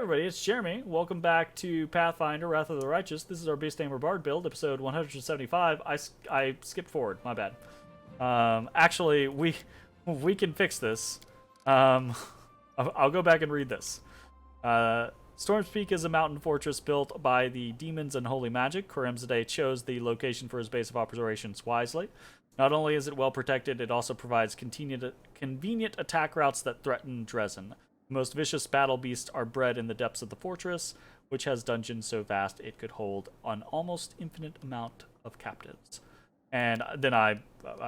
everybody, it's Jeremy. Welcome back to Pathfinder, Wrath of the Righteous. This is our Beast Tamer Bard build, episode 175. I skipped forward, my bad. Actually, we can fix this. I'll go back and read this. Storm's Peak is a mountain fortress built by the demons and holy magic. Karamzadeh chose the location for his base of operations wisely. Not only is it well protected, it also provides convenient attack routes that threaten Dresden. The most vicious battle beasts are bred in the depths of the fortress, which has dungeons so vast it could hold an almost infinite amount of captives. And then I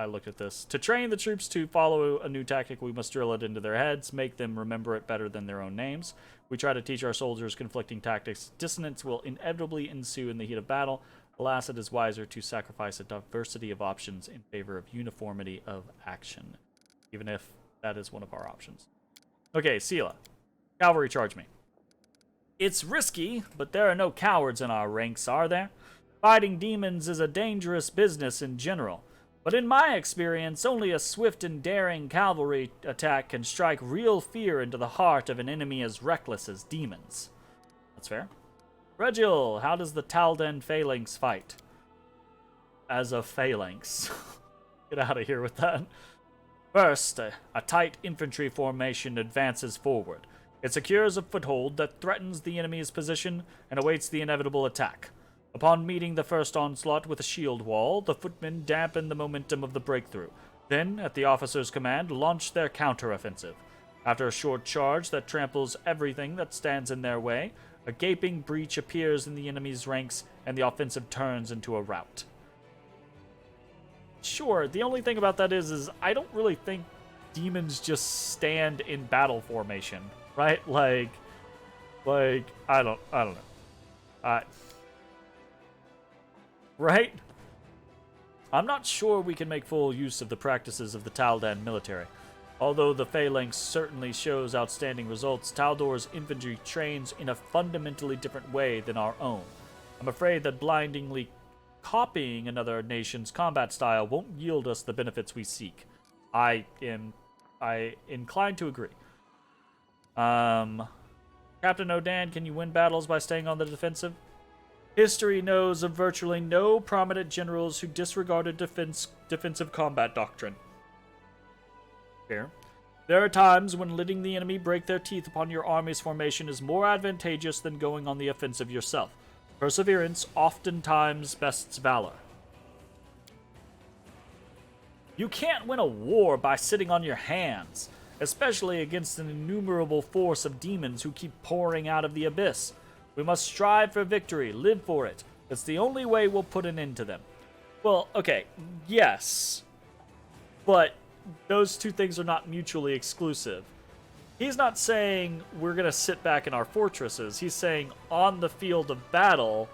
looked at this. To train the troops to follow a new tactic, we must drill it into their heads, make them remember it better than their own names. We try to teach our soldiers conflicting tactics. Dissonance will inevitably ensue in the heat of battle. Alas, it is wiser to sacrifice a diversity of options in favor of uniformity of action, even if that is one of our options. Okay, Sela. Cavalry, charge me. It's risky, but there are no cowards in our ranks, are there? Fighting demons is a dangerous business in general, but in my experience, only a swift and daring cavalry attack can strike real fear into the heart of an enemy as reckless as demons. That's fair. Regil, how does the Talden phalanx fight? As a phalanx. Get out of here with that. First, a tight infantry formation advances forward. It secures a foothold that threatens the enemy's position and awaits the inevitable attack. Upon meeting the first onslaught with a shield wall, the footmen dampen the momentum of the breakthrough. Then, at the officer's command, launch their counteroffensive. After a short charge that tramples everything that stands in their way, a gaping breach appears in the enemy's ranks and the offensive turns into a rout. Sure, the only thing about that is I don't really think demons just stand in battle formation, right? Like I don't know. Right? I'm not sure we can make full use of the practices of the Taldan military. Although the phalanx certainly shows outstanding results, Taldor's infantry trains in a fundamentally different way than our own. I'm afraid that blindingly copying another nation's combat style won't yield us the benefits we seek. I incline to agree. Captain Odan, can you win battles by staying on the defensive? History knows of virtually no prominent generals who disregarded defensive combat doctrine. Fair. There are times when letting the enemy break their teeth upon your army's formation is more advantageous than going on the offensive yourself. Perseverance oftentimes bests valor. You can't win a war by sitting on your hands, especially against an innumerable force of demons who keep pouring out of the abyss. We must strive for victory, live for it. That's the only way we'll put an end to them. Well, okay, yes, but those two things are not mutually exclusive. He's not saying we're going to sit back in our fortresses. He's saying on the field of battle,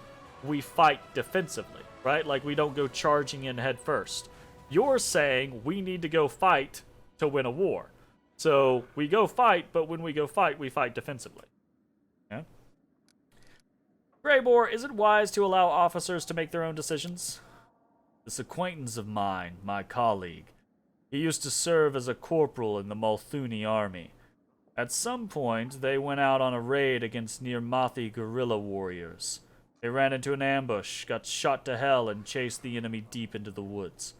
we fight defensively, right? Like we don't go charging in head first. You're saying we need to go fight to win a war. So we go fight, but when we go fight, we fight defensively. Yeah? Greybor, is it wise to allow officers to make their own decisions? This acquaintance of mine, my colleague, he used to serve as a corporal in the Malthuni army. At some point, they went out on a raid against Nirmathi guerrilla warriors. They ran into an ambush, got shot to hell, and chased the enemy deep into the woods.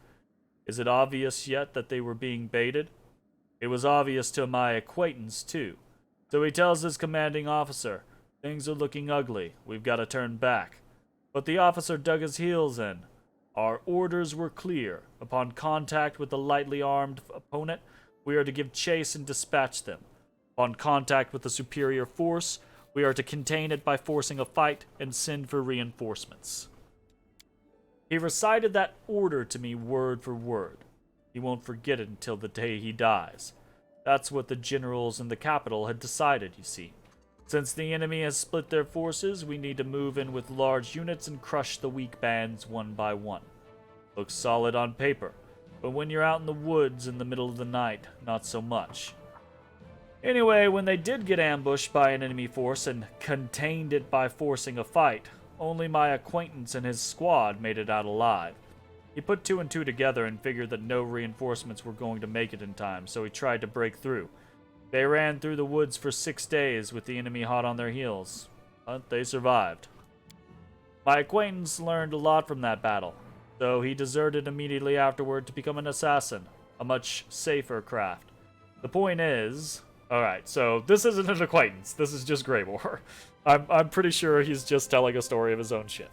Is it obvious yet that they were being baited? It was obvious to my acquaintance, too. So he tells his commanding officer, things are looking ugly, we've got to turn back. But the officer dug his heels in. Our orders were clear. Upon contact with a lightly armed opponent, we are to give chase and dispatch them. On contact with a superior force, we are to contain it by forcing a fight and send for reinforcements. He recited that order to me word for word. He won't forget it until the day he dies. That's what the generals in the capital had decided, you see. Since the enemy has split their forces, we need to move in with large units and crush the weak bands one by one. Looks solid on paper, but when you're out in the woods in the middle of the night, not so much. Anyway, when they did get ambushed by an enemy force and contained it by forcing a fight, only my acquaintance and his squad made it out alive. He put two and two together and figured that no reinforcements were going to make it in time, so he tried to break through. They ran through the woods for 6 days with the enemy hot on their heels, but they survived. My acquaintance learned a lot from that battle, though he deserted immediately afterward to become an assassin, a much safer craft. The point is... Alright, so this isn't an acquaintance, this is just Greybor. I'm pretty sure he's just telling a story of his own shit.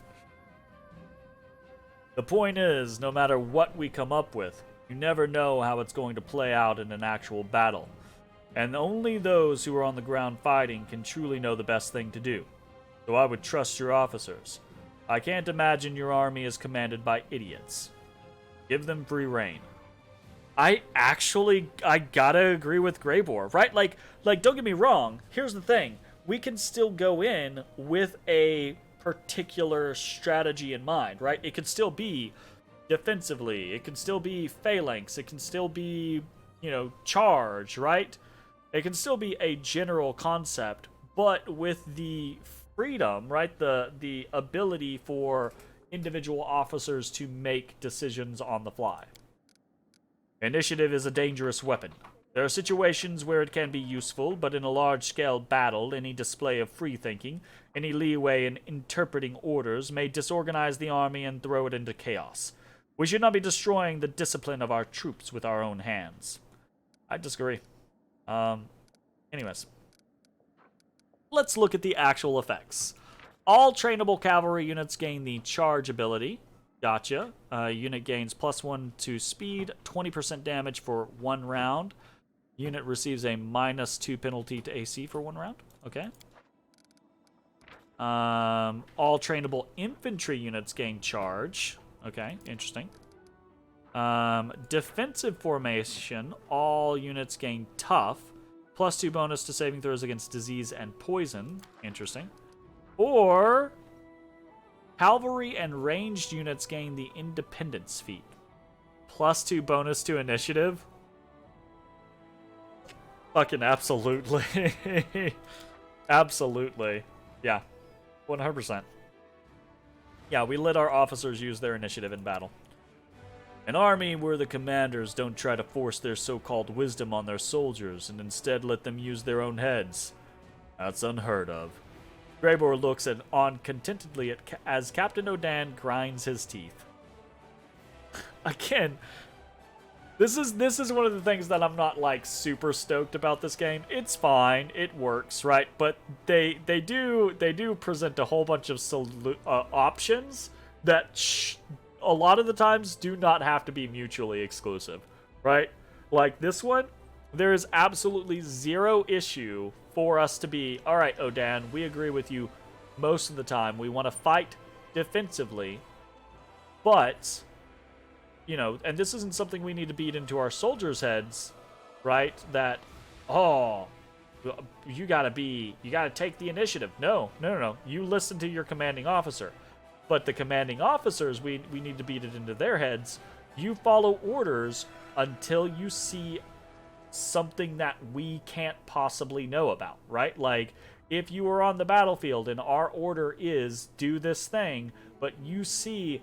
The point is, no matter what we come up with, you never know how it's going to play out in an actual battle. And only those who are on the ground fighting can truly know the best thing to do. So I would trust your officers. I can't imagine your army is commanded by idiots. Give them free rein. I gotta agree with Greybor, right? Like, don't get me wrong. Here's the thing. We can still go in with a particular strategy in mind, right? It could still be defensively. It can still be phalanx. It can still be, charge, right? It can still be a general concept, but with the freedom, right? The ability for individual officers to make decisions on the fly. Initiative is a dangerous weapon. There are situations where it can be useful, but in a large-scale battle, any display of free thinking, any leeway in interpreting orders may disorganize the army and throw it into chaos. We should not be destroying the discipline of our troops with our own hands. I disagree. Anyways. Let's look at the actual effects. All trainable cavalry units gain the charge ability. Gotcha. Unit gains +1 to speed, 20% damage for 1 round. Unit receives a -2 penalty to AC for 1 round. Okay. All trainable infantry units gain charge. Okay, interesting. Defensive formation, all units gain tough. +2 bonus to saving throws against disease and poison. Interesting. Or... cavalry and ranged units gain the independence feat. +2 bonus to initiative. Fucking absolutely. Absolutely. Yeah. 100%. Yeah, we let our officers use their initiative in battle. An army where the commanders don't try to force their so-called wisdom on their soldiers and instead let them use their own heads. That's unheard of. Greybor looks on contentedly as Captain Odan grinds his teeth. Again, this is one of the things that I'm not super stoked about this game. It's fine, it works, right? But they do present a whole bunch of options that a lot of the times do not have to be mutually exclusive, right? Like this one, there is absolutely zero issue for us to be, all right, Odan, we agree with you most of the time. We want to fight defensively, but, and this isn't something we need to beat into our soldiers' heads, right? That, you gotta take the initiative. No. You listen to your commanding officer. But the commanding officers, we need to beat it into their heads. You follow orders until you see something that we can't possibly know about, right? Like, if you are on the battlefield and our order is do this thing, but you see,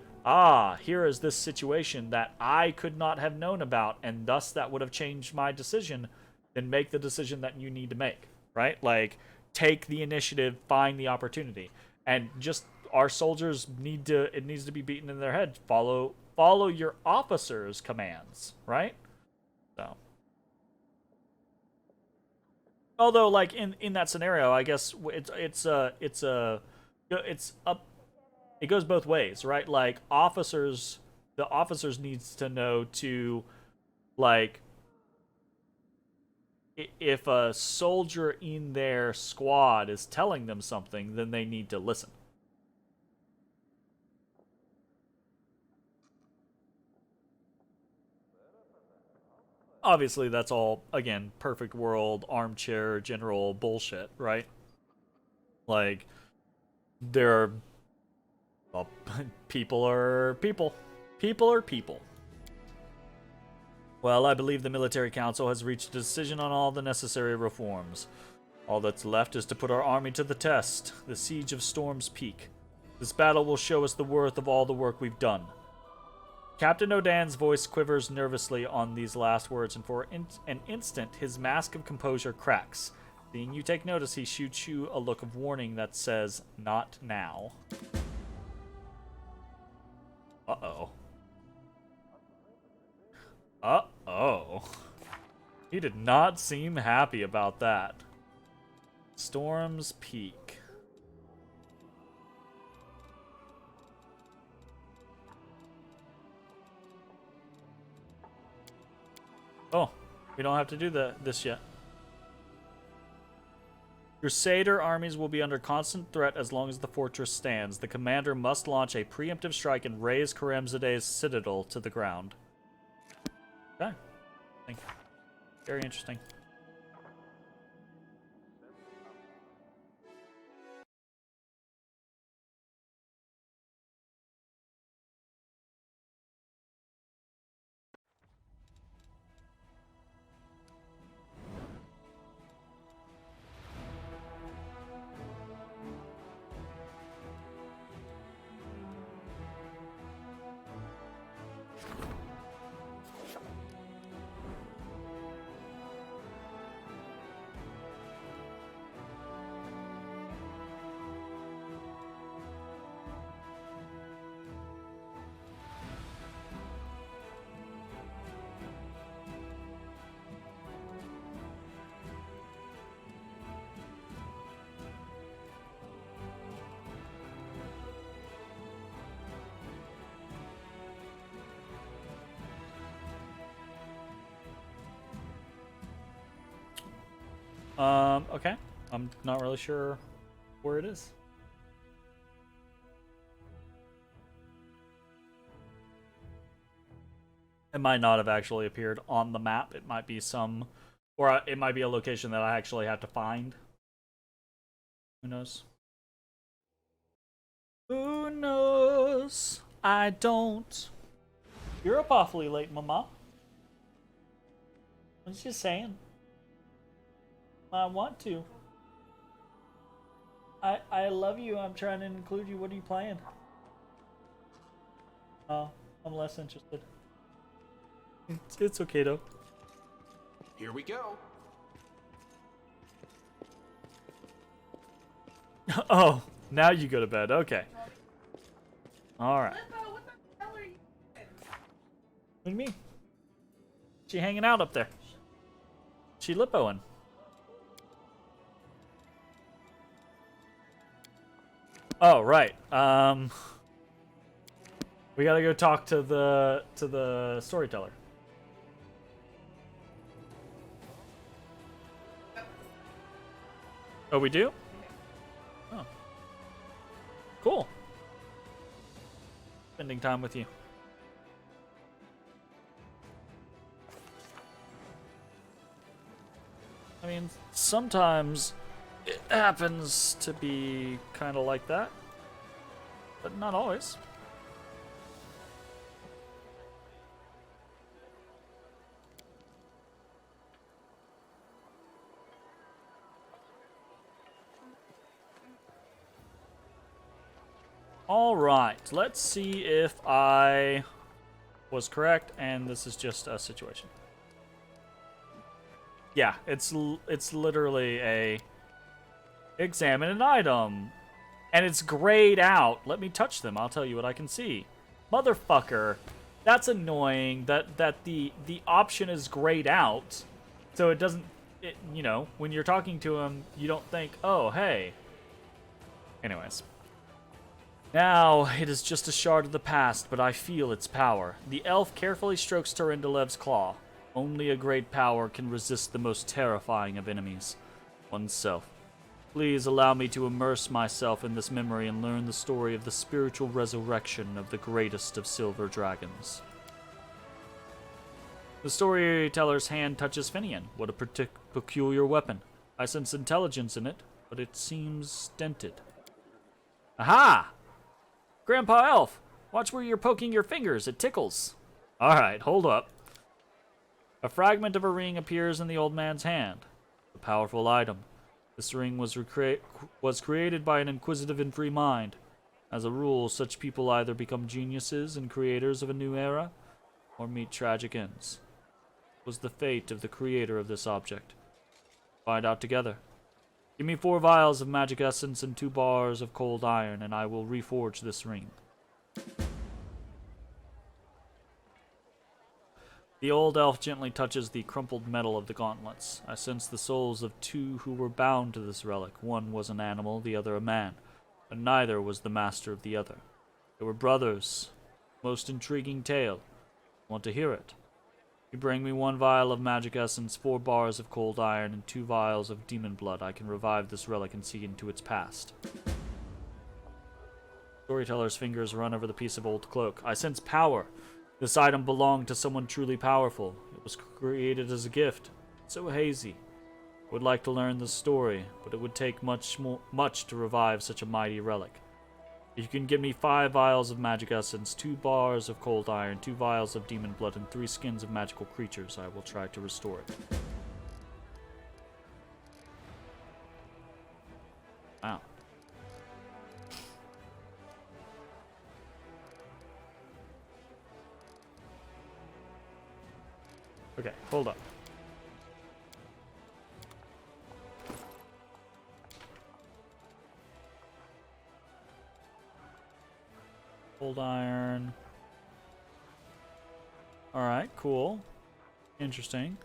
here is this situation that I could not have known about, and thus that would have changed my decision, then make the decision that you need to make, right? Like, take the initiative, find the opportunity, and just our soldiers it needs to be beaten in their head. Follow your officers' commands, right? So, although in that scenario, I guess it goes both ways, right? Like the officers needs to know to if a soldier in their squad is telling them something, then they need to listen. Obviously, that's all, again, perfect world, armchair, general bullshit, right? Like, people are people. People are people. Well, I believe the military council has reached a decision on all the necessary reforms. All that's left is to put our army to the test, the siege of Storm's Peak. This battle will show us the worth of all the work we've done. Captain Odan's voice quivers nervously on these last words, and for an instant, his mask of composure cracks. Seeing you take notice, he shoots you a look of warning that says, "Not now." Uh-oh. Uh-oh. He did not seem happy about that. Storm's Peak. Oh, we don't have to do this yet. Crusader armies will be under constant threat as long as the fortress stands. The commander must launch a preemptive strike and raze Karamzade's citadel to the ground. Okay. Very interesting. Okay. I'm not really sure where it is. It might not have actually appeared on the map. It might be or it might be a location that I actually have to find. Who knows? Who knows? I don't. You're up awfully late, Mama. What you saying? I want to. I love you. I'm trying to include you. What are you playing? Oh, I'm less interested. It's okay though. Here we go. Oh, now you go to bed. Okay. All right. What the hell are you doing? What do you mean? She hanging out up there. She lipoing. Oh, right. We gotta go talk to the storyteller. Oh, we do? Oh. Cool. Spending time with you. I mean, sometimes it happens to be kind of like that, but not always. All right, let's see if I was correct and this is just a situation. Yeah, it's literally a examine an item, and it's grayed out. Let me touch them. I'll tell you what I can see. Motherfucker, that's annoying. That the option is grayed out, so it doesn't. You know, when you're talking to him, you don't think, oh hey. Anyways. Now, it is just a shard of the past, but I feel its power. The elf carefully strokes Tarindalev's claw. Only a great power can resist the most terrifying of enemies, oneself. Please allow me to immerse myself in this memory and learn the story of the spiritual resurrection of the greatest of silver dragons. The storyteller's hand touches Finian. What a peculiar weapon. I sense intelligence in it, but it seems stinted. Aha! Grandpa Elf, watch where you're poking your fingers. It tickles. Alright, hold up. A fragment of a ring appears in the old man's hand. A powerful item. This ring was created by an inquisitive and free mind. As a rule, such people either become geniuses and creators of a new era, or meet tragic ends. It was the fate of the creator of this object. Find out together. Give me 4 vials of magic essence and 2 bars of cold iron, and I will reforge this ring. The old elf gently touches the crumpled metal of the gauntlets. I sense the souls of 2 who were bound to this relic. One was an animal, the other a man, but neither was the master of the other. They were brothers. Most intriguing tale. Want to hear it? You bring me 1 vial of magic essence, 4 bars of cold iron, and 2 vials of demon blood. I can revive this relic and see into its past. Storyteller's fingers run over the piece of old cloak. I sense power. This item belonged to someone truly powerful. It was created as a gift. So hazy. I would like to learn the story, but it would take much to revive such a mighty relic. If you can give me 5 vials of magic essence, 2 bars of cold iron, 2 vials of demon blood, and 3 skins of magical creatures, I will try to restore it. Wow. Okay, hold up. Cold iron. Alright, cool. Interesting.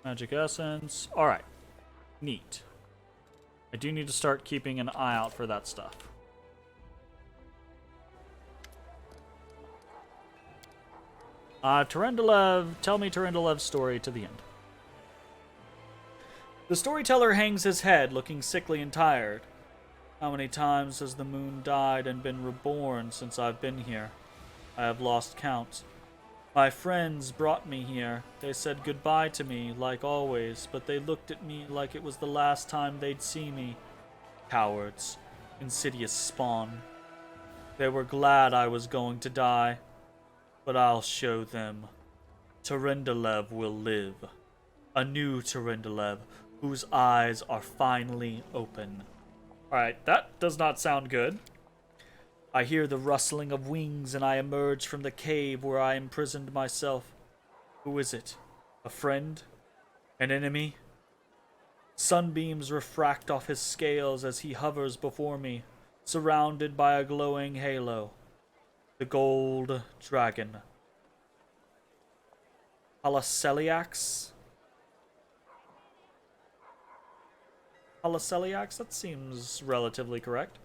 Magic essence. Alright. Neat. I do need to start keeping an eye out for that stuff. Turendelev, tell me Turendelev's story to the end. The storyteller hangs his head, looking sickly and tired. How many times has the moon died and been reborn since I've been here? I have lost count. My friends brought me here. They said goodbye to me, like always, but they looked at me like it was the last time they'd see me. Cowards. Insidious spawn. They were glad I was going to die. But I'll show them. Turendelev will live. A new Turendelev, whose eyes are finally open. Alright, that does not sound good. I hear the rustling of wings and I emerge from the cave where I imprisoned myself. Who is it? A friend? An enemy? Sunbeams refract off his scales as he hovers before me, surrounded by a glowing halo. The gold dragon. Halaseliax? Halaseliax? That seems relatively correct.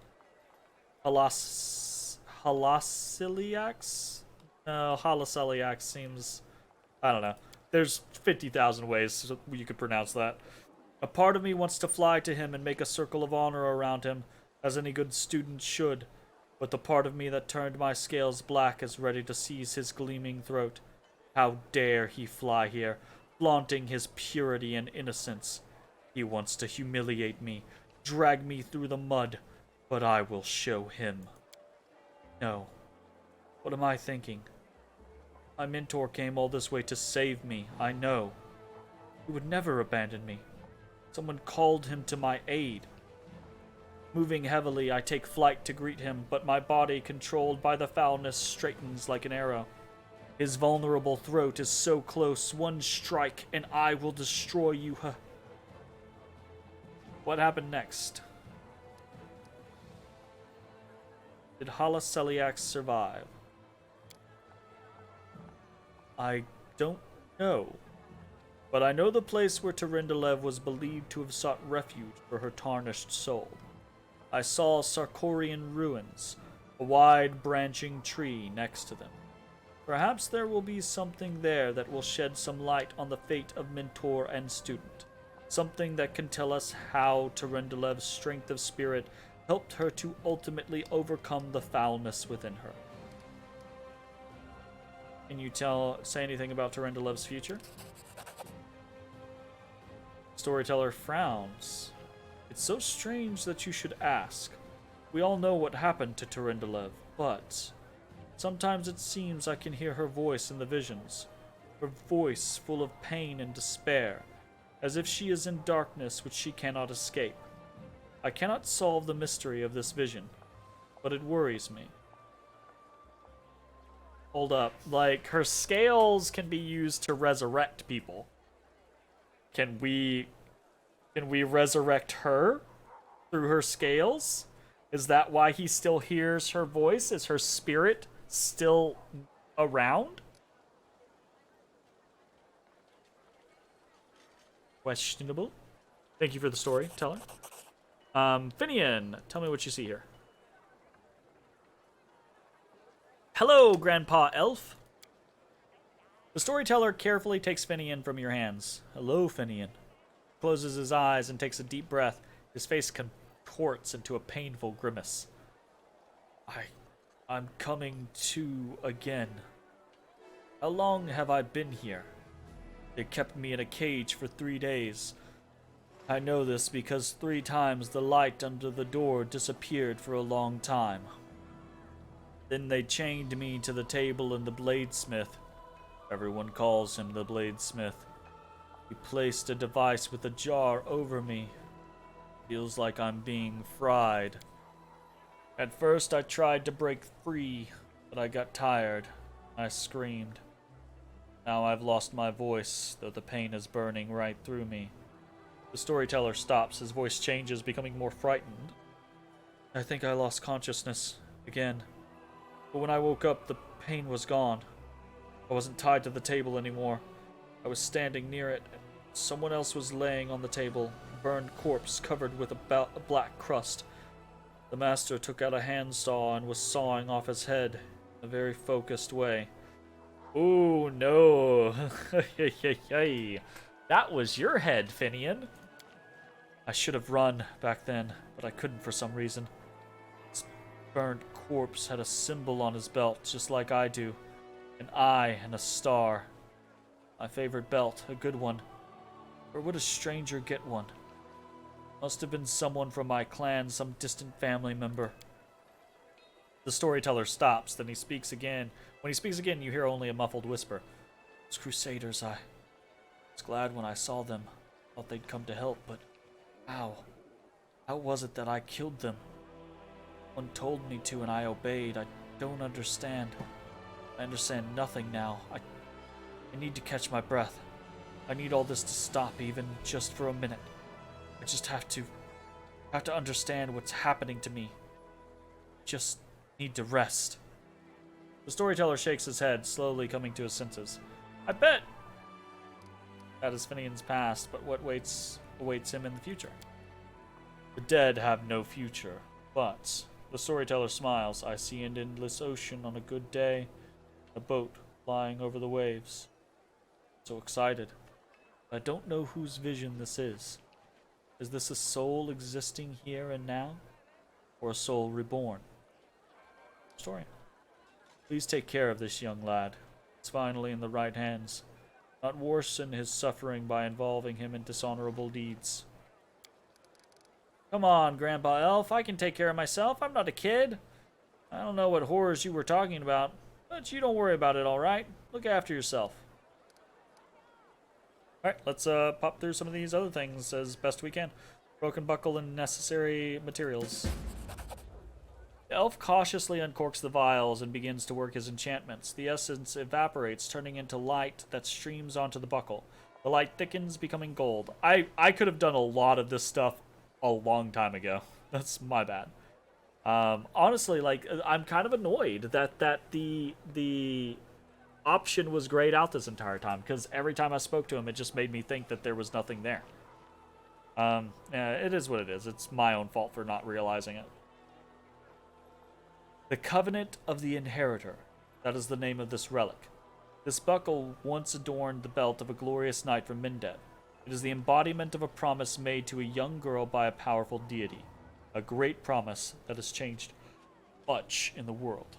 Halaseliax? No, Halaseliax seems... I don't know. There's 50,000 ways you could pronounce that. A part of me wants to fly to him and make a circle of honor around him, as any good student should. But the part of me that turned my scales black is ready to seize his gleaming throat. How dare he fly here, flaunting his purity and innocence. He wants to humiliate me, drag me through the mud, but I will show him. No. What am I thinking? My mentor came all this way to save me, I know. He would never abandon me. Someone called him to my aid. Moving heavily, I take flight to greet him, but my body, controlled by the foulness, straightens like an arrow. His vulnerable throat is so close, 1 strike, and I will destroy you. What happened next? Did Halaseliax survive? I don't know. But I know the place where Turendelev was believed to have sought refuge for her tarnished soul. I saw Sarkorian ruins, a wide branching tree next to them. Perhaps there will be something there that will shed some light on the fate of mentor and student. Something that can tell us how Turendelev's strength of spirit helped her to ultimately overcome the foulness within her. Can you say anything about Turendelev's future? Storyteller frowns. It's so strange that you should ask. We all know what happened to Turendelev, but sometimes it seems I can hear her voice in the visions. Her voice full of pain and despair, as if she is in darkness which she cannot escape. I cannot solve the mystery of this vision. but it worries me. Hold up. Like, her scales can be used to resurrect people. Can we resurrect her through her scales? Is that why he still hears her voice? Is her spirit still around? Questionable. Thank you for the story, teller. Finian, tell me what you see here. Hello, Grandpa Elf. The storyteller carefully takes Finian from your hands. Hello, Finian. Closes his eyes and takes a deep breath. His face contorts into a painful grimace. I'm coming to again. How long have I been here? They kept me in a cage for 3 days. I know this because 3 times the light under the door disappeared for a long time. Then they chained me to the table in the bladesmith. Everyone calls him the bladesmith. He placed a device with a jar over me. Feels like I'm being fried. At first I tried to break free, but I got tired. I screamed. Now I've lost my voice, though the pain is burning right through me. The storyteller stops, his voice changes, becoming more frightened. I think I lost consciousness again. But when I woke up, the pain was gone. I wasn't tied to the table anymore. I was standing near it. Someone else was laying on the table, a burned corpse covered with a black crust. The master took out a handsaw and was sawing off his head in a very focused way. Ooh, no. That was your head, Finian. I should have run back then, but I couldn't for some reason. This burned corpse had a symbol on his belt, just like I do. An eye and a star. My favorite belt, a good one. Where would a stranger get one? Must have been someone from my clan, some distant family member. The storyteller stops, then he speaks again. When he speaks again, you hear only a muffled whisper. Those crusaders, I was glad when I saw them. Thought they'd come to help, but how? How was it that I killed them? One told me to and I obeyed. I don't understand. I understand nothing now. I need to catch my breath. I need all this to stop, even just for a minute. I just have to understand what's happening to me. Just need to rest. The storyteller shakes his head, slowly coming to his senses. I bet that is Finian's past, but what awaits him in the future? The dead have no future, but the storyteller smiles. I see an endless ocean on a good day, a boat flying over the waves. So excited. I don't know whose vision this is. Is this a soul existing here and now, or a soul reborn? Story. Please take care of this young lad. It's finally in the right hands. Not worsen his suffering by involving him in dishonorable deeds. Come on, Grandpa Elf. I can take care of myself. I'm not a kid. I don't know what horrors you were talking about, but you don't worry about it, all right? Look after yourself. Alright, let's pop through some of these other things as best we can. Broken buckle and necessary materials. The elf cautiously uncorks the vials and begins to work his enchantments. The essence evaporates, turning into light that streams onto the buckle. The light thickens, becoming gold. I could have done a lot of this stuff a long time ago. That's my bad. Honestly, like, I'm kind of annoyed that the option was grayed out this entire time, because every time I spoke to him, it just made me think that there was nothing there. Yeah, it is what it is. It's my own fault for not realizing it. The Covenant of the Inheritor. That is the name of this relic. This buckle once adorned the belt of a glorious knight from Minded. It is the embodiment of a promise made to a young girl by a powerful deity. A great promise that has changed much in the world.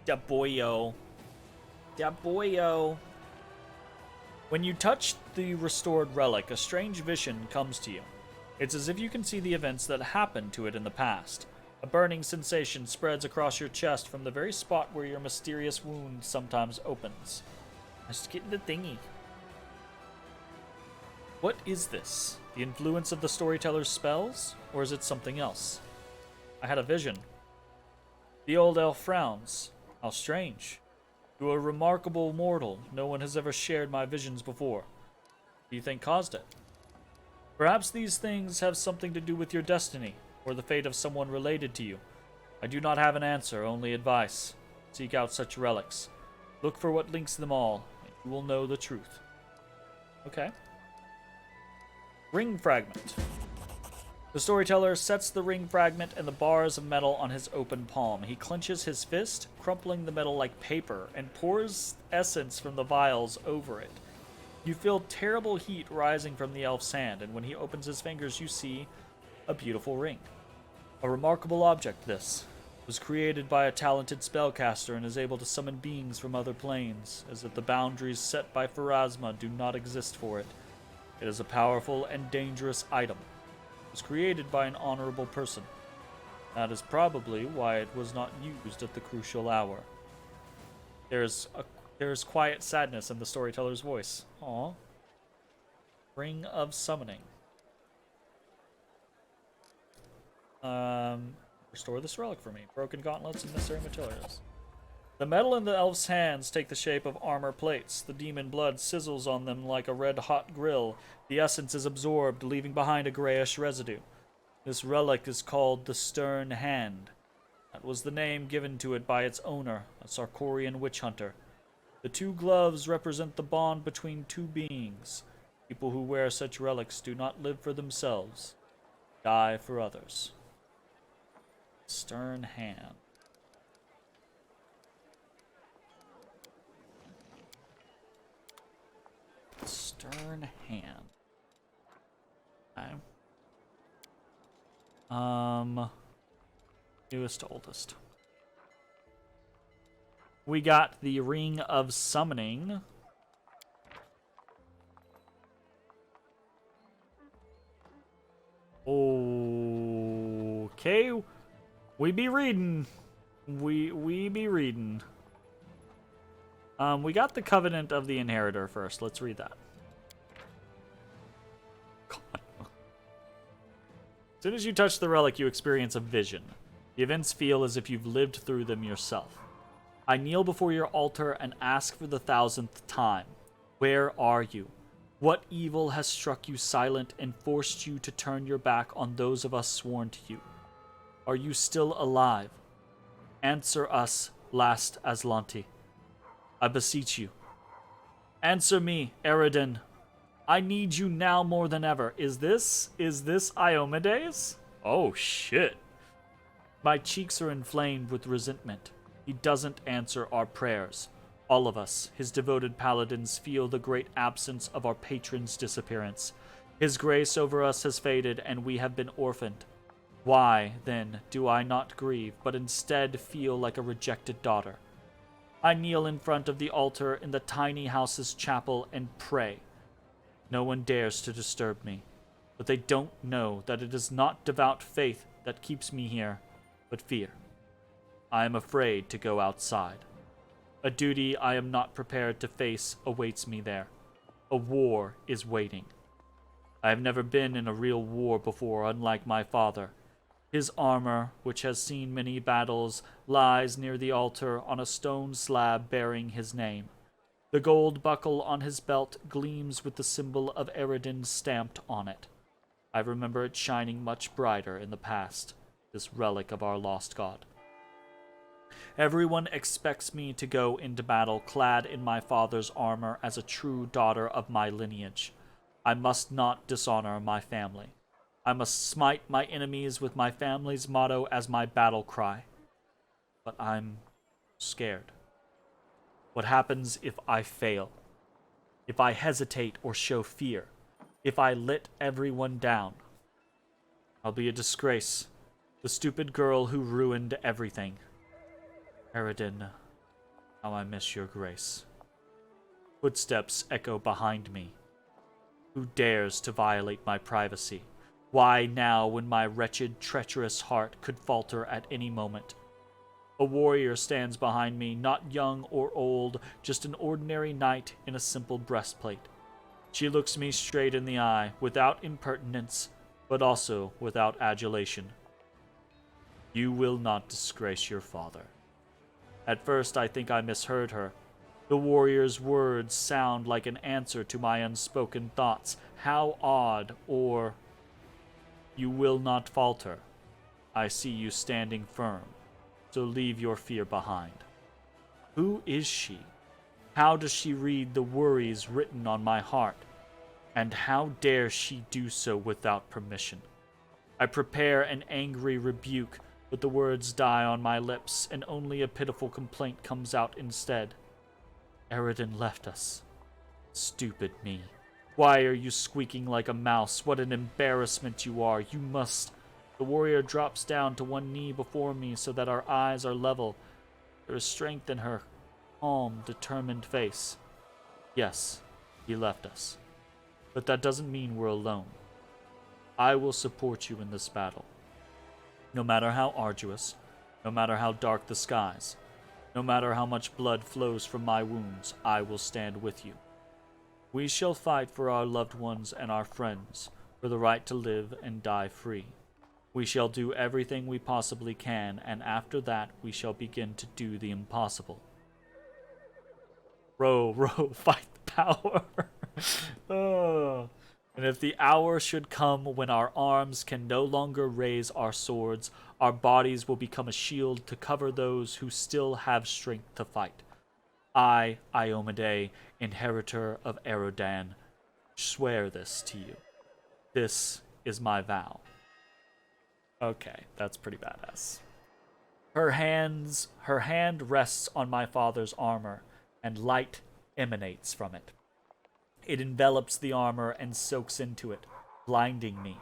Da boyo. Da boyo. When you touch the restored relic, a strange vision comes to you. It's as if you can see the events that happened to it in the past. A burning sensation spreads across your chest from the very spot where your mysterious wound sometimes opens. Let's get in the thingy. What is this? The influence of the storyteller's spells? Or is it something else? I had a vision. The old elf frowns. How strange. You are a remarkable mortal. No one has ever shared my visions before. What do you think caused it? Perhaps these things have something to do with your destiny, or the fate of someone related to you. I do not have an answer, only advice. Seek out such relics. Look for what links them all, and you will know the truth. Okay. Ring fragment. The storyteller sets the ring fragment and the bars of metal on his open palm. He clenches his fist, crumpling the metal like paper, and pours essence from the vials over it. You feel terrible heat rising from the elf's hand, and when he opens his fingers, you see a beautiful ring. A remarkable object, this. It was created by a talented spellcaster and is able to summon beings from other planes, as if the boundaries set by Pharasma do not exist for it. It is a powerful and dangerous item. It was created by an honorable person. That is probably why it was not used at the crucial hour. There's quiet sadness in the storyteller's voice. Aww. Ring of Summoning. Restore this relic for me. Broken gauntlets and necessary materials. The metal in the elf's hands take the shape of armor plates. The demon blood sizzles on them like a red-hot grill. The essence is absorbed, leaving behind a grayish residue. This relic is called the Stern Hand. That was the name given to it by its owner, a Sarkorian witch hunter. The two gloves represent the bond between two beings. People who wear such relics do not live for themselves, die for others. Stern Hand. Stern Hand. Okay. Newest to oldest. We got the Ring of Summoning. Okay. We be reading. We be reading. We got the Covenant of the Inheritor first. Let's read that. As soon as you touch the relic, you experience a vision. The events feel as if you've lived through them yourself. I kneel before your altar and ask for the 1000th time. Where are you? What evil has struck you silent and forced you to turn your back on those of us sworn to you? Are you still alive? Answer us, last Aslanti. I beseech you. Answer me, Eridan. I need you now more than ever. Is this Iomedes? Oh, shit. My cheeks are inflamed with resentment. He doesn't answer our prayers. All of us, his devoted paladins, feel the great absence of our patron's disappearance. His grace over us has faded, and we have been orphaned. Why, then, do I not grieve, but instead feel like a rejected daughter? I kneel in front of the altar in the tiny house's chapel and pray. No one dares to disturb me, but they don't know that it is not devout faith that keeps me here, but fear. I am afraid to go outside. A duty I am not prepared to face awaits me there. A war is waiting. I have never been in a real war before, unlike my father. His armor, which has seen many battles, lies near the altar on a stone slab bearing his name. The gold buckle on his belt gleams with the symbol of Eridan stamped on it. I remember it shining much brighter in the past, this relic of our lost god. Everyone expects me to go into battle clad in my father's armor as a true daughter of my lineage. I must not dishonor my family. I must smite my enemies with my family's motto as my battle cry. But I'm scared. What happens if I fail? If I hesitate or show fear? If I let everyone down? I'll be a disgrace. The stupid girl who ruined everything. Eridan, how I miss your grace. Footsteps echo behind me. Who dares to violate my privacy? Why now, when my wretched, treacherous heart could falter at any moment? A warrior stands behind me, not young or old, just an ordinary knight in a simple breastplate. She looks me straight in the eye, without impertinence, but also without adulation. You will not disgrace your father. At first I think I misheard her. The warrior's words sound like an answer to my unspoken thoughts. How odd, or... You will not falter. I see you standing firm, so leave your fear behind. Who is she? How does she read the worries written on my heart? And how dare she do so without permission? I prepare an angry rebuke, but the words die on my lips, and only a pitiful complaint comes out instead. Eridan left us. Stupid me. Why are you squeaking like a mouse? What an embarrassment you are. You must... The warrior drops down to one knee before me so that our eyes are level. There is strength in her calm, determined face. Yes, he left us. But that doesn't mean we're alone. I will support you in this battle. No matter how arduous, no matter how dark the skies, no matter how much blood flows from my wounds, I will stand with you. We shall fight for our loved ones and our friends, for the right to live and die free. We shall do everything we possibly can, and after that we shall begin to do the impossible. Row, row, fight the power. Oh. And if the hour should come when our arms can no longer raise our swords, our bodies will become a shield to cover those who still have strength to fight. I, Iomade, inheritor of Erodan, swear this to you. This is my vow. Okay, that's pretty badass. Her hand rests on my father's armor, and light emanates from it. It envelops the armor and soaks into it, blinding me.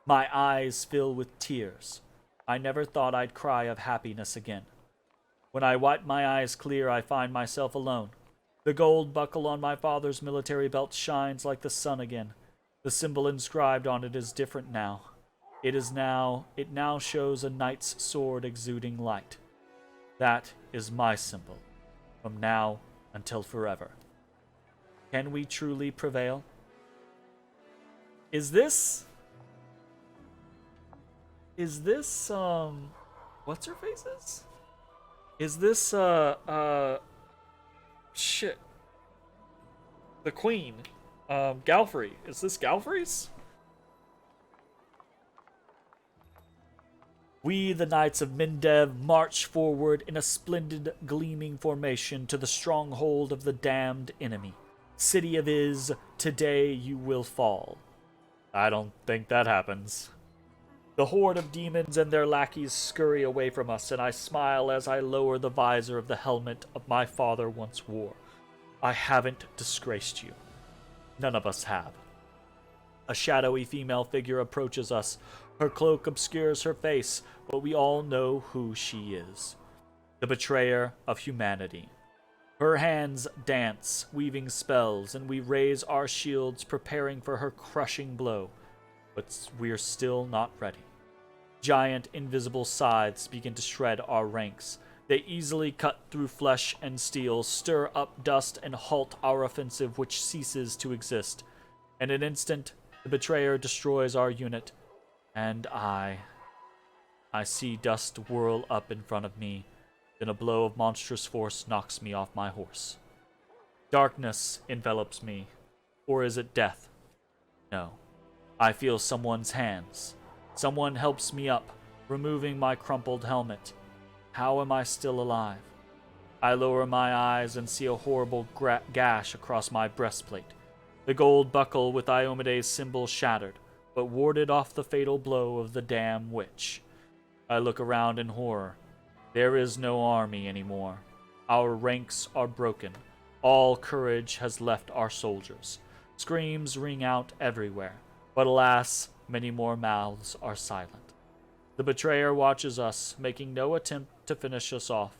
My eyes fill with tears. I never thought I'd cry of happiness again. When I wipe my eyes clear, I find myself alone. The gold buckle on my father's military belt shines like the sun again. The symbol inscribed on it is different now. It now shows a knight's sword exuding light. That is my symbol, from now until forever. Can we truly prevail? Is this, what's her face's? Is this, shit. The queen, Galfrey. Is this Galfrey's? We, the Knights of Mindev, march forward in a splendid, gleaming formation to the stronghold of the damned enemy. City of Iz, today you will fall. I don't think that happens. The horde of demons and their lackeys scurry away from us, and I smile as I lower the visor of the helmet of my father once wore. I haven't disgraced you. None of us have. A shadowy female figure approaches us. Her cloak obscures her face, but we all know who she is. The betrayer of humanity. Her hands dance, weaving spells, and we raise our shields, preparing for her crushing blow. But we're still not ready. Giant invisible scythes begin to shred our ranks. They easily cut through flesh and steel, stir up dust, and halt our offensive, which ceases to exist. In an instant, the betrayer destroys our unit, and I see dust whirl up in front of me. Then a blow of monstrous force knocks me off my horse. Darkness envelops me. Or is it death? No. I feel someone's hands. Someone helps me up, removing my crumpled helmet. How am I still alive? I lower my eyes and see a horrible gash across my breastplate. The gold buckle with Iomede's symbol shattered, but warded off the fatal blow of the damn witch. I look around in horror. There is no army anymore. Our ranks are broken. All courage has left our soldiers. Screams ring out everywhere. But alas, many more mouths are silent. The betrayer watches us, making no attempt to finish us off.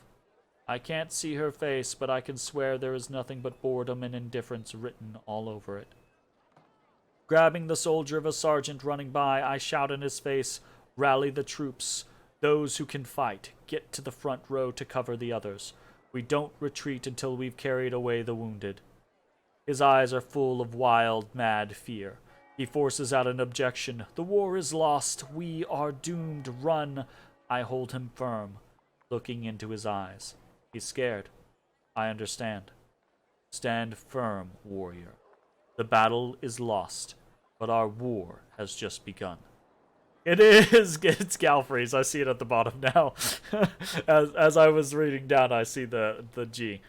I can't see her face, but I can swear there is nothing but boredom and indifference written all over it. Grabbing the soldier of a sergeant running by, I shout in his face, "Rally the troops. Those who can fight, get to the front row to cover the others. We don't retreat until we've carried away the wounded." His eyes are full of wild, mad fear. He forces out an objection. "The war is lost. We are doomed. Run." I hold him firm, looking into his eyes. He's scared. I understand. Stand firm, warrior. The battle is lost, but our war has just begun. It is. It's Galfrey's. I see it at the bottom now. as I was reading down, I see the G.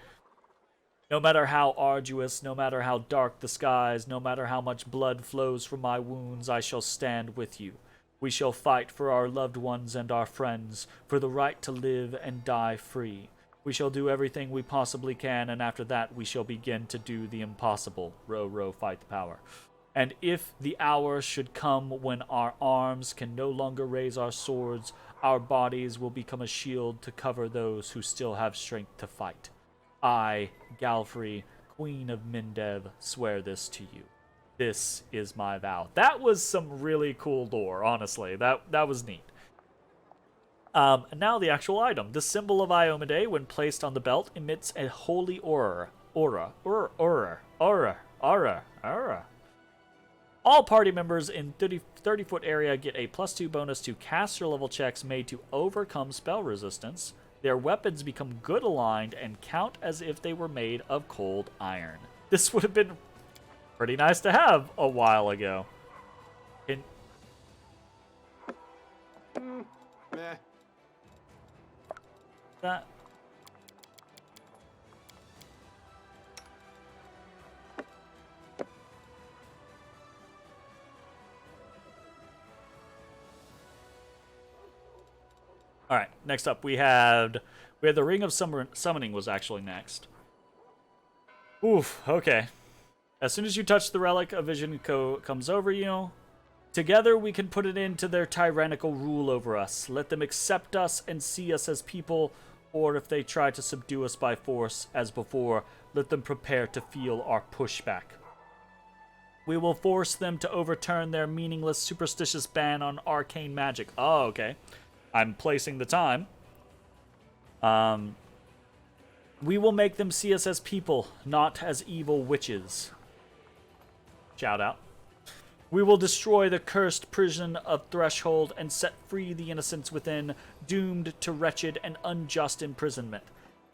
No matter how arduous, no matter how dark the skies, no matter how much blood flows from my wounds, I shall stand with you. We shall fight for our loved ones and our friends, for the right to live and die free. We shall do everything we possibly can, and after that we shall begin to do the impossible. Row, row, fight the power. And if the hour should come when our arms can no longer raise our swords, our bodies will become a shield to cover those who still have strength to fight. I, Galfrey, Queen of Mindev, swear this to you. This is my vow. That was some really cool lore, honestly. That was neat. And now the actual item. The symbol of Iomedae, when placed on the belt, emits a holy aura. All party members in 30-foot area get a +2 bonus to caster level checks made to overcome spell resistance. Their weapons become good aligned and count as if they were made of cold iron. This would have been pretty nice to have a while ago. Meh. That. All right, next up we had the Ring of Summoning was actually next. Oof, okay. As soon as you touch the relic, a vision comes over you. Together we can put it into their tyrannical rule over us. Let them accept us and see us as people, or if they try to subdue us by force, as before, let them prepare to feel our pushback. We will force them to overturn their meaningless, superstitious ban on arcane magic. Oh, okay. I'm placing the time. We will make them see us as people, not as evil witches. Shout out. We will destroy the cursed prison of Threshold and set free the innocents within, doomed to wretched and unjust imprisonment.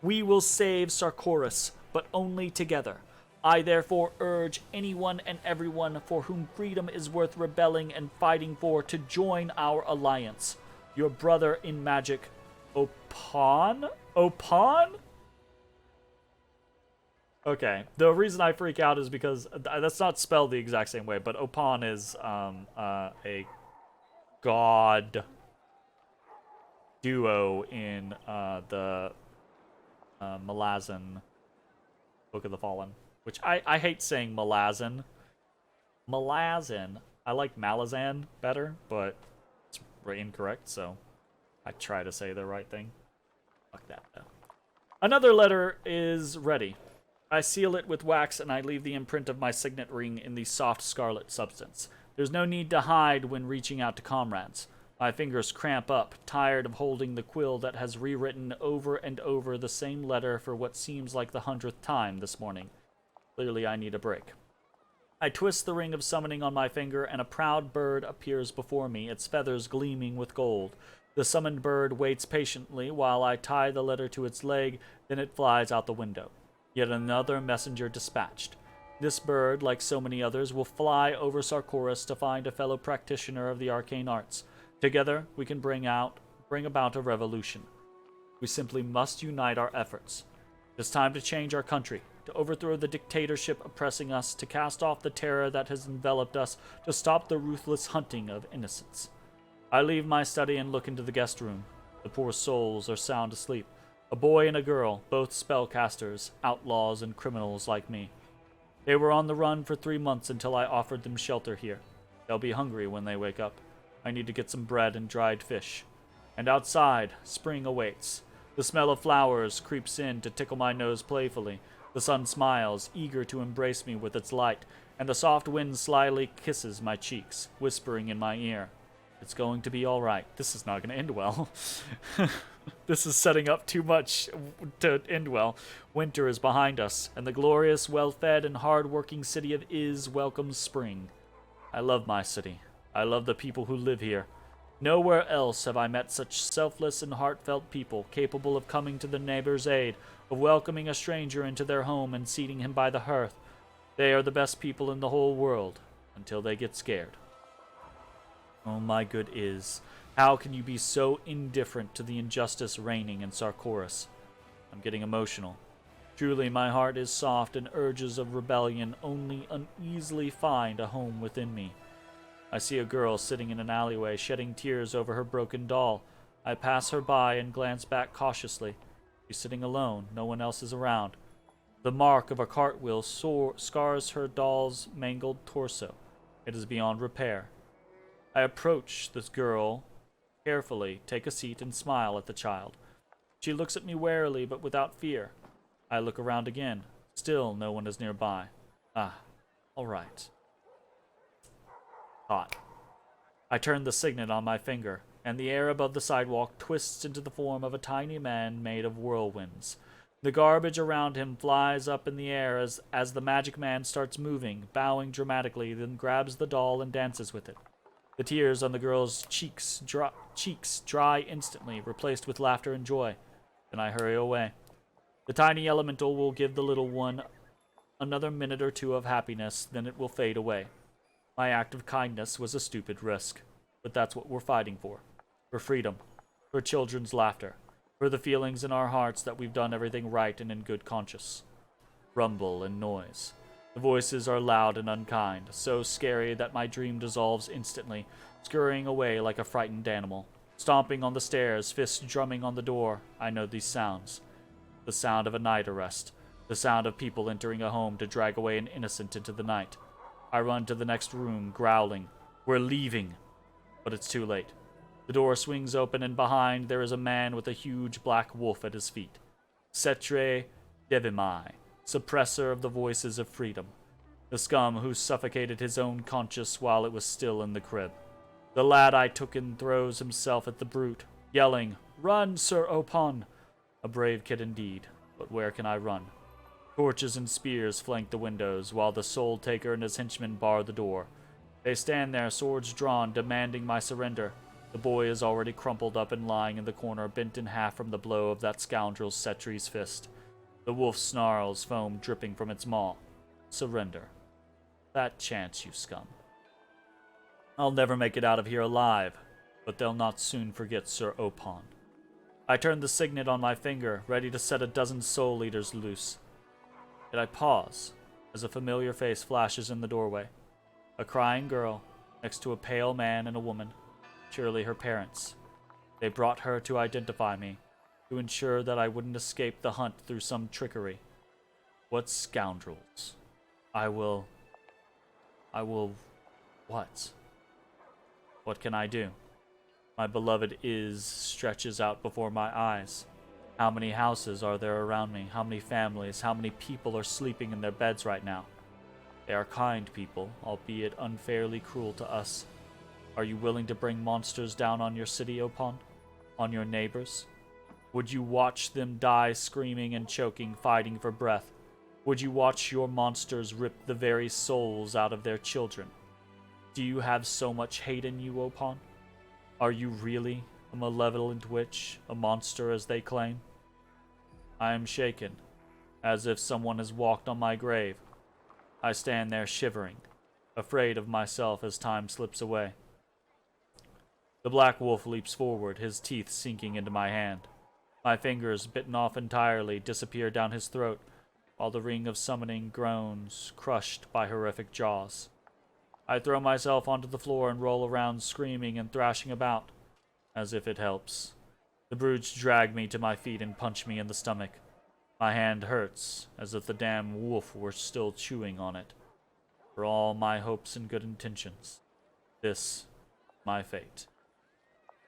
We will save Sarkoris, but only together. I therefore urge anyone and everyone for whom freedom is worth rebelling and fighting for to join our alliance. Your brother in magic, Opon? Opon? Okay. The reason I freak out is because that's not spelled the exact same way, but Opon is a god duo in the Malazan Book of the Fallen, which I hate saying Malazan. Malazan. I like Malazan better, but it's incorrect, so I try to say the right thing. Fuck that, though. Another letter is ready. I seal it with wax and I leave the imprint of my signet ring in the soft scarlet substance. There's no need to hide when reaching out to comrades. My fingers cramp up, tired of holding the quill that has rewritten over and over the same letter for what seems like the 100th time this morning. Clearly I need a break. I twist the ring of summoning on my finger and a proud bird appears before me, its feathers gleaming with gold. The summoned bird waits patiently while I tie the letter to its leg, then it flies out the window. Yet another messenger dispatched. This bird, like so many others, will fly over Sarkoris to find a fellow practitioner of the arcane arts. Together, we can bring about a revolution. We simply must unite our efforts. It's time to change our country, to overthrow the dictatorship oppressing us, to cast off the terror that has enveloped us, to stop the ruthless hunting of innocents. I leave my study and look into the guest room. The poor souls are sound asleep. A boy and a girl, both spellcasters, outlaws and criminals like me. They were on the run for 3 months until I offered them shelter here. They'll be hungry when they wake up. I need to get some bread and dried fish. And outside, spring awaits. The smell of flowers creeps in to tickle my nose playfully. The sun smiles, eager to embrace me with its light, and the soft wind slyly kisses my cheeks, whispering in my ear, "It's going to be all right." This is not going to end well. This is setting up too much to end well. Winter is behind us, and the glorious, well-fed, and hard-working city of Iz welcomes spring. I love my city. I love the people who live here. Nowhere else have I met such selfless and heartfelt people, capable of coming to their neighbor's aid, of welcoming a stranger into their home and seating him by the hearth. They are the best people in the whole world, until they get scared. Oh my good Iz, how can you be so indifferent to the injustice reigning in Sarkoris? I'm getting emotional. Truly, my heart is soft, and urges of rebellion only uneasily find a home within me. I see a girl sitting in an alleyway, shedding tears over her broken doll. I pass her by and glance back cautiously. She's sitting alone. No one else is around. The mark of a cartwheel scars her doll's mangled torso. It is beyond repair. I approach this girl carefully, take a seat, and smile at the child. She looks at me warily, but without fear. I look around again. Still, no one is nearby. All right. Hot. I turn the signet on my finger, and the air above the sidewalk twists into the form of a tiny man made of whirlwinds. The garbage around him flies up in the air as the magic man starts moving, bowing dramatically, then grabs the doll and dances with it. The tears on the girl's cheeks dry instantly, replaced with laughter and joy. Then I hurry away. The tiny elemental will give the little one another minute or two of happiness, then it will fade away. My act of kindness was a stupid risk, but that's what we're fighting for. For freedom, for children's laughter, for the feelings in our hearts that we've done everything right and in good conscience. Rumble and noise. The voices are loud and unkind, so scary that my dream dissolves instantly, scurrying away like a frightened animal. Stomping on the stairs, fists drumming on the door, I know these sounds. The sound of a night arrest, the sound of people entering a home to drag away an innocent into the night. I run to the next room, growling, "We're leaving!" But it's too late. The door swings open, and behind there is a man with a huge black wolf at his feet. Cetre Devimai, suppressor of the voices of freedom. The scum who suffocated his own conscience while it was still in the crib. The lad I took in throws himself at the brute, yelling, "Run, Sir Opon!" A brave kid indeed, but where can I run? Torches and spears flank the windows, while the Soul Taker and his henchmen bar the door. They stand there, swords drawn, demanding my surrender. The boy is already crumpled up and lying in the corner, bent in half from the blow of that scoundrel Cetre's fist. The wolf snarls, foam dripping from its maw. Surrender. That chance, you scum. I'll never make it out of here alive, but they'll not soon forget Sir Opon. I turn the signet on my finger, ready to set a dozen soul eaters loose. Yet I pause, as a familiar face flashes in the doorway. A crying girl, next to a pale man and a woman. Surely her parents. They brought her to identify me, to ensure that I wouldn't escape the hunt through some trickery. What scoundrels. I will... What? What can I do? My beloved stretches out before my eyes. How many houses are there around me? How many families? How many people are sleeping in their beds right now? They are kind people, albeit unfairly cruel to us. Are you willing to bring monsters down on your city, Opon? On your neighbors? Would you watch them die screaming and choking, fighting for breath? Would you watch your monsters rip the very souls out of their children? Do you have so much hate in you, Opon? Are you really a malevolent witch, a monster as they claim? I am shaken, as if someone has walked on my grave. I stand there shivering, afraid of myself as time slips away. The black wolf leaps forward, his teeth sinking into my hand. My fingers, bitten off entirely, disappear down his throat, while the ring of summoning groans, crushed by horrific jaws. I throw myself onto the floor and roll around, screaming and thrashing about, as if it helps. The brutes drag me to my feet and punch me in the stomach. My hand hurts, as if the damn wolf were still chewing on it. For all my hopes and good intentions, this my fate.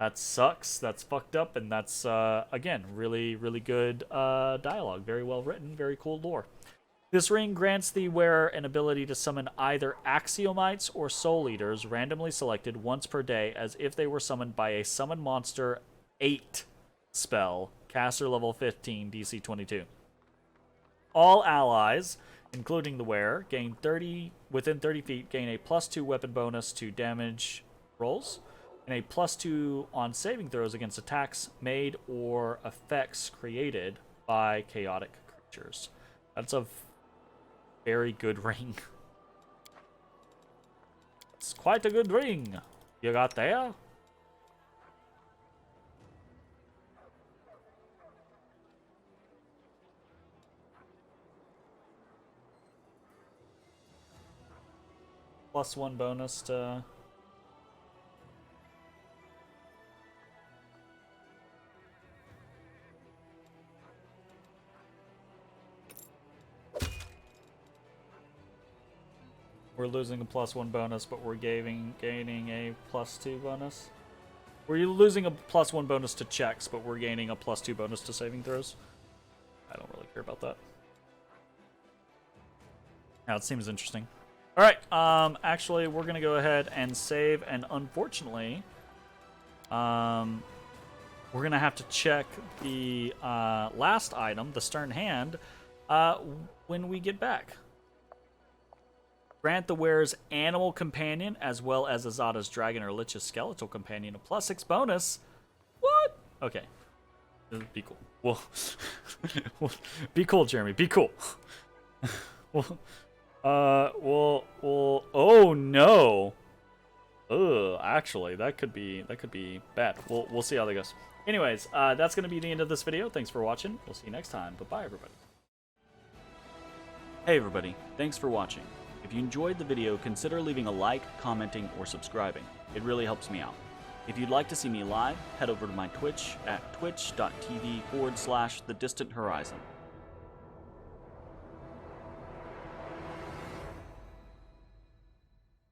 That sucks. That's fucked up, and that's again really really good dialogue. Very well written. Very cool lore. This ring grants the wearer an ability to summon either axiomites or soul eaters randomly selected once per day, as if they were summoned by a summon monster 8 spell, caster level 15, DC 22. All allies, including the wearer, gain 30 within 30 feet, gain a +2 weapon bonus to damage rolls, and a +2 on saving throws against attacks made or effects created by chaotic creatures. That's a very good ring. It's quite a good ring. You got there? +1 bonus to... We're losing a +1 bonus, but we're gaining a +2 bonus. We're losing a +1 bonus to checks, but we're gaining a +2 bonus to saving throws. I don't really care about that. Now it seems interesting. All right, actually, we're gonna go ahead and save, and unfortunately, we're gonna have to check the last item, the Stern Hand, when we get back. Grant the wearer's animal companion, as well as Azada's dragon or lich's skeletal companion, a +6 bonus. What? Okay. Be cool. Well, be cool, Jeremy. Be cool. well, oh no. Actually, that could be bad. We'll see how that goes. Anyways, that's gonna be the end of this video. Thanks for watching. We'll see you next time. Bye-bye, everybody. Hey, everybody. Thanks for watching. If you enjoyed the video, consider leaving a like, commenting, or subscribing. It really helps me out. If you'd like to see me live, head over to my Twitch at twitch.tv/thedistanthorizon.